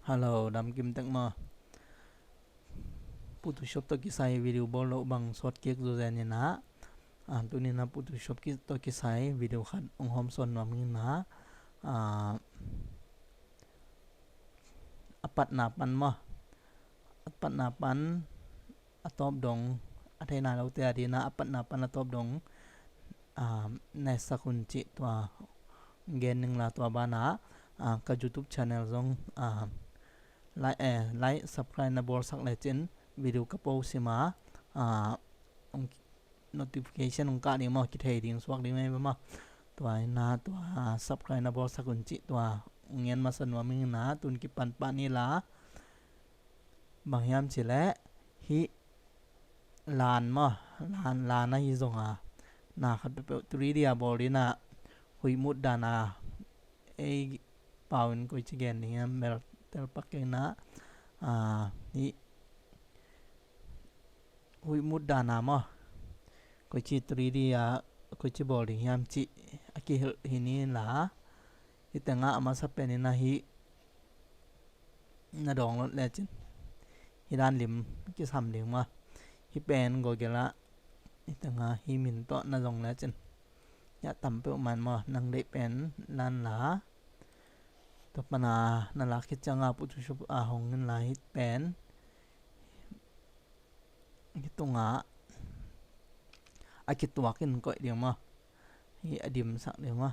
Halo, đam kim tắc mà Photoshop to kisai video bolo bang short cake zo zani na tu ni na Photoshop ki to kisai video khat ong hom son ma ming na apat na pan ma apat na pan atop dong athai na lo te adi na apat na pan atop dong na sakun chi to gen ning la to ba na ka YouTube channel zong like subscribe na bor sak le chin video ka po sima ong notification ong ka ni mo ki thei ding swak ding mai ma to na to subscribe na bor sakun chi to ngien ma san wa ming na tun ki pan pa ni la bang yam chi le hi lan ma lan na hi zong na khat pe 3 dia bor di na hui mut da na e paun ko chi gen ni mel tel pak na ni hui mut da na ma ko chi 3D ko chi bol yam chi aki hi ni la itanga ama sa pen na hi na dong le chin hi dan lim ki sam lim ma hi pen go ge la itanga hi min to na dong le chin ya tam pe man ma nang de pen lan la to pana na la ki changa pu chu hong ngin la hi pen ki tunga aki tuakin ko dia ma hi adim sak dia ma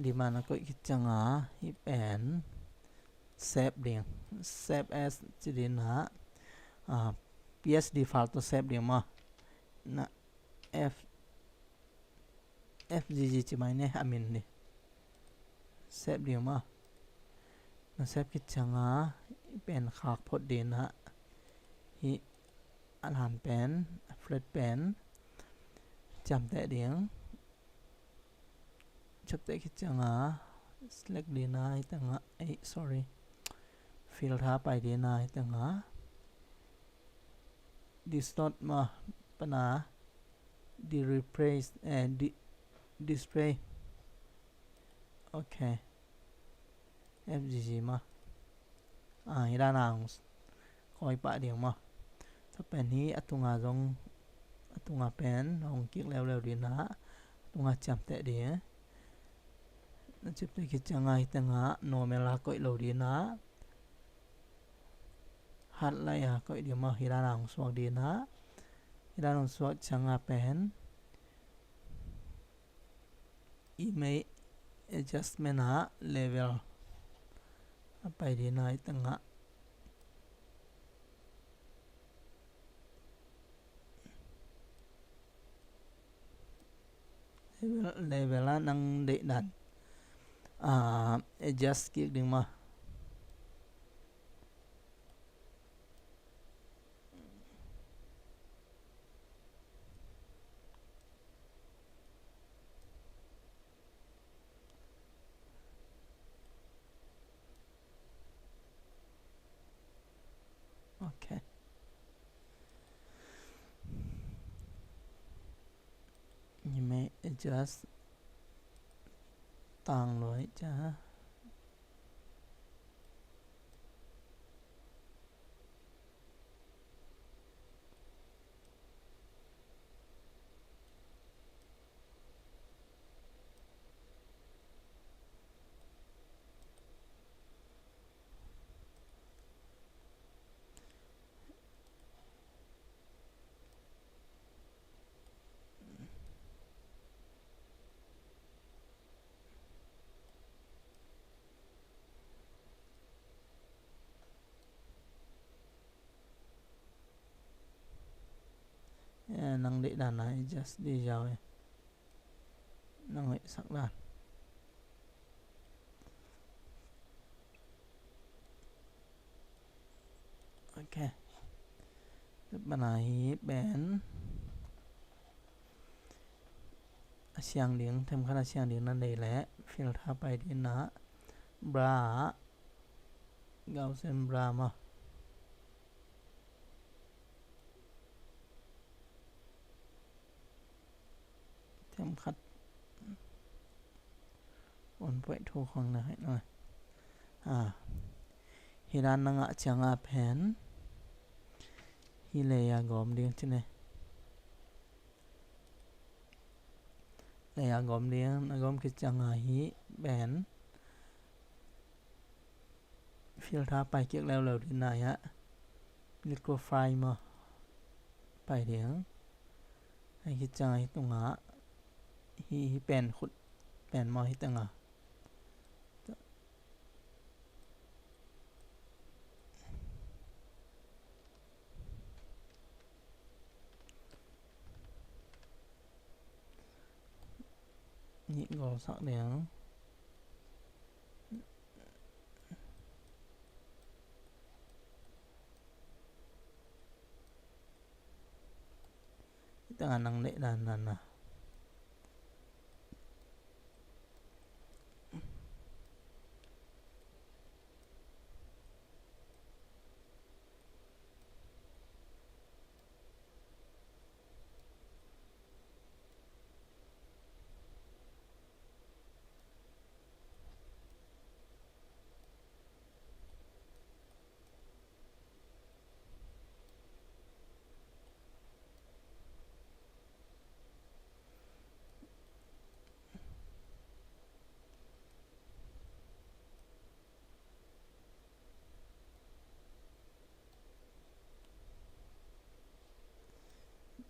di mana ko ki changa hi pen save ding save as chi din ha PSD file to save ding ma na fgg chi mai ne amin ni save ding ma na save ki changa pen khak phot din ha hi alhan pen flat pen cham te ding chap te ki changa select din na itanga sorry fill tha pai din na itanga distort ma pana di replace and display okay fgg ma ira nang koi pa ding ma sa pen hi atunga jong atunga pen hong kik lew lew din na atunga cham te de na chip te ki changa itanga normal la koi lo din na hat la ya koi di ma ira nang swak din na ira nang swak changa pen image adjustment level apa di na itanga level nang de dan adjust ki ding ma okay image adjust tang lối cha năng để đàn này just đi rồi năng hệ sắc đàn ok bạn này bén xiang liếng thêm khá là xiang liếngนั่นเลยแหละฟิลท่าไปที่นะบราเกาเซนบรามาเต็มคัดบนป่วยทูของนะให้หน่อยฮิรานนังอะจังอาแผนฮิเลยากอมเลี้ยงที่ไหนเลยากอมเลี้ยงนากอมคิดจังอาฮิแบนฟิลท่าไปเกี่ยวแล้วที่ไหนฮะลิโกไฟมาไปเลี้ยงให้คิดจังอาฮิตรงอ่ะฮิแปนขุดแปนมาฮิตังอ่ะนี่ก็สักเลี้ยงตังนังเละด้านนั้นนะ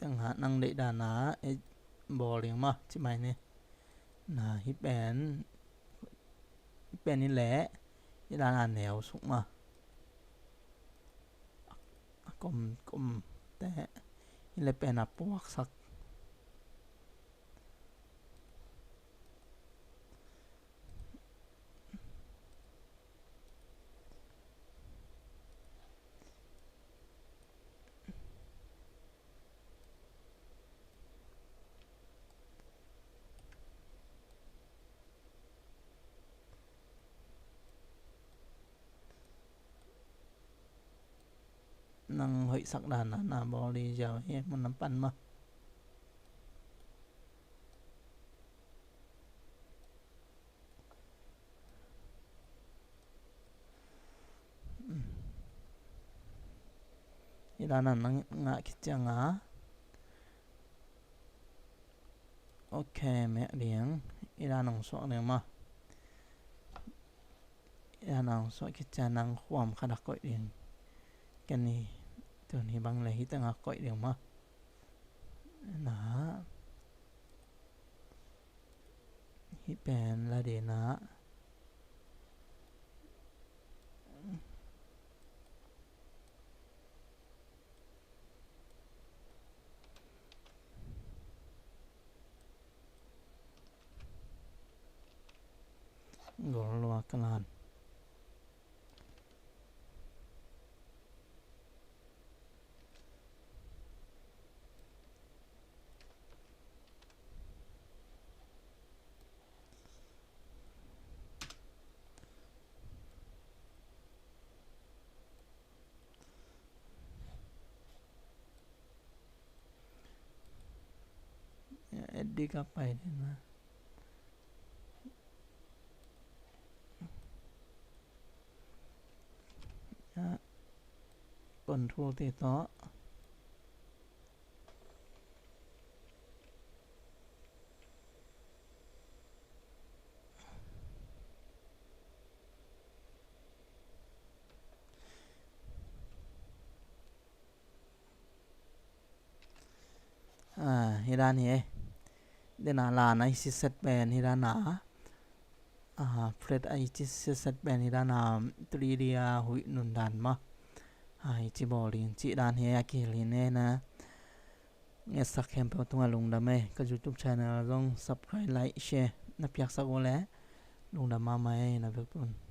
ตังหานังเละด้านนะไอ้บอเลี้ยงมาใช่ไหมเนี่ยนะฮิแปนนี่แหละที่ด้านอ่านแนวสุกมากลมแต่นี่เลยเป็นปวกสักนังหอยสักด้านนะนาบอลีเจ้าเฮ้มันน้ำปั่นมาที่ด้านนั้นงะคิดจังอ่ะโอเคแม่เลี้ยงที่ด้านน้องสวกเลี้ยงมาที่ด้านน้องสวกคิดจะนังความขดักก่อยเลี้ยงกันนี่ตัวนี้บางเลยที่ตั้งก่อยเลี้ยงมานะฮิแปนละเดนะกอลวากลานเอ็ดดี้ก็ไปนะคนทูติดต่อฮิดานเฮเดนาลานะซิเซตแบนฮิดานาเฟรดไอจิซิเซตแบนฮิดานาตรีเดียหุยนุนดานมาจิบอลิงจิดานเฮียกิลินเนนะเงสักแคมเปตัวลงดำไหมก็ยูทูบช anel ลง subscribe ไลค์แชร์นับอยากสักวันแล้วลงดำมาไหมนะเพื่อน